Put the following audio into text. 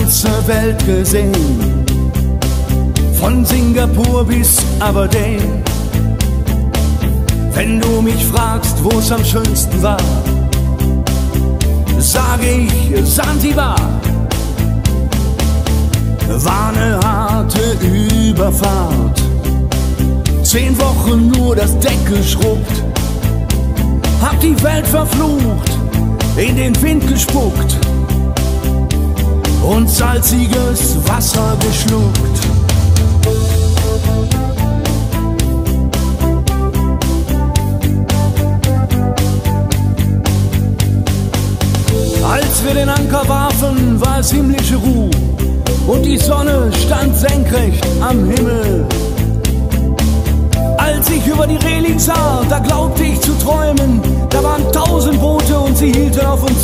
ganze Welt gesehen, von Singapur bis Aberdeen. Wenn du mich fragst, wo es am schönsten war, sage ich Sansibar. War eine harte Überfahrt, 10 Wochen nur das Deck geschrubbt, hab die Welt verflucht, in den Wind gespuckt und salziges Wasser geschluckt. Als wir den Anker warfen, war es himmlische Ruhe und die Sonne stand senkrecht am Himmel. Als ich über die Reling sah, da glaubte ich zu träumen, da waren 1000 Boote und sie hielten auf uns